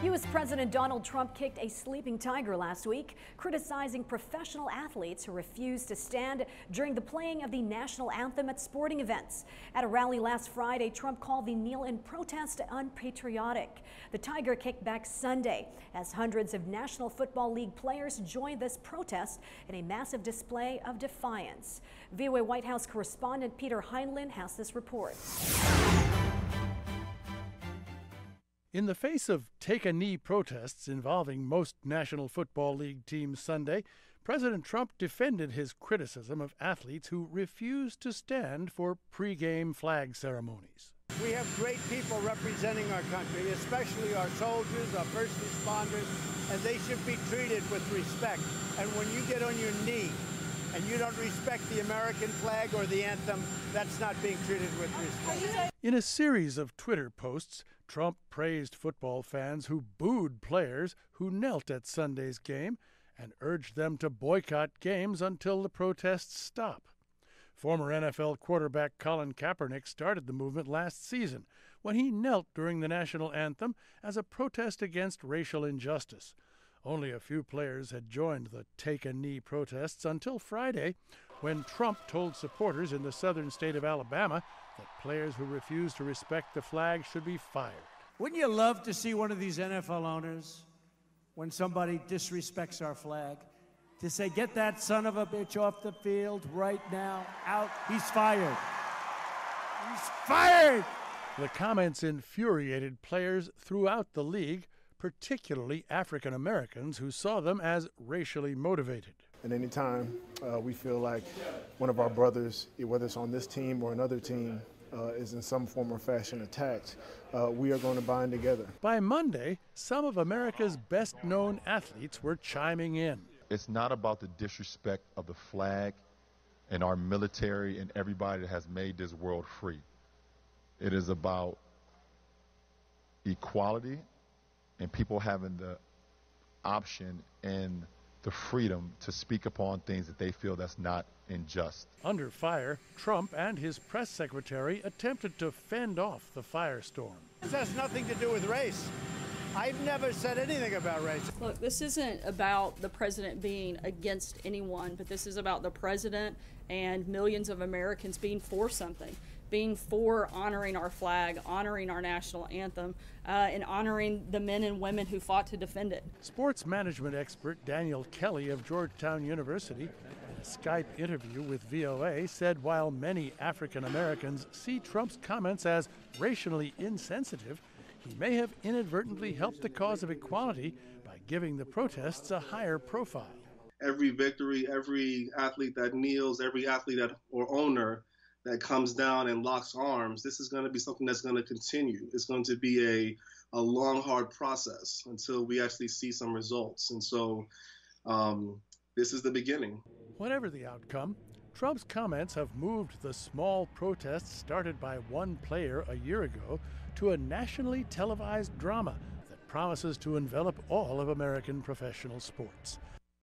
U.S. President Donald Trump kicked a sleeping tiger last week, criticizing professional athletes who refused to stand during the playing of the national anthem at sporting events. At a rally last Friday, Trump called the kneel-in protest unpatriotic. The tiger kicked back Sunday as hundreds of National Football League players joined this protest in a massive display of defiance. VOA White House correspondent Peter Heinlein has this report. In the face of take-a-knee protests involving most National Football League teams Sunday, President Trump defended his criticism of athletes who refused to stand for pre-game flag ceremonies. We have great people representing our country, especially our soldiers, our first responders, and they should be treated with respect. And when you get on your knee and you don't respect the American flag or the anthem, that's not being treated with respect. In a series of Twitter posts, Trump praised football fans who booed players who knelt at Sunday's game and urged them to boycott games until the protests stop. Former NFL quarterback Colin Kaepernick started the movement last season when he knelt during the national anthem as a protest against racial injustice. Only a few players had joined the take-a-knee protests until Friday, when Trump told supporters in the southern state of Alabama that players who refuse to respect the flag should be fired. Wouldn't you love to see one of these NFL owners, when somebody disrespects our flag, to say, get that son of a bitch off the field right now, out, he's fired. He's fired! The comments infuriated players throughout the league, particularly African Americans who saw them as racially motivated. And anytime we feel like one of our brothers, whether it's on this team or another team, is in some form or fashion attacked, we are going to bind together. By Monday, some of America's best-known athletes were chiming in. It's not about the disrespect of the flag and our military and everybody that has made this world free. It is about equality and people having the option and the freedom to speak upon things that they feel that's not unjust. Under fire, Trump and his press secretary attempted to fend off the firestorm. This has nothing to do with race. I've never said anything about race. Look, this isn't about the president being against anyone, but this is about the president and millions of Americans being for something, being for honoring our flag, honoring our national anthem, and honoring the men and women who fought to defend it. Sports management expert Daniel Kelly of Georgetown University, in a Skype interview with VOA, said while many African Americans see Trump's comments as racially insensitive, he may have inadvertently helped the cause of equality by giving the protests a higher profile. Every victory, every athlete that kneels, every athlete or owner that comes down and locks arms, this is going to be something that's going to continue. It's going to be a long, hard process until we actually see some results. And so this is the beginning. Whatever the outcome, Trump's comments have moved the small protests started by one player a year ago to a nationally televised drama that promises to envelop all of American professional sports.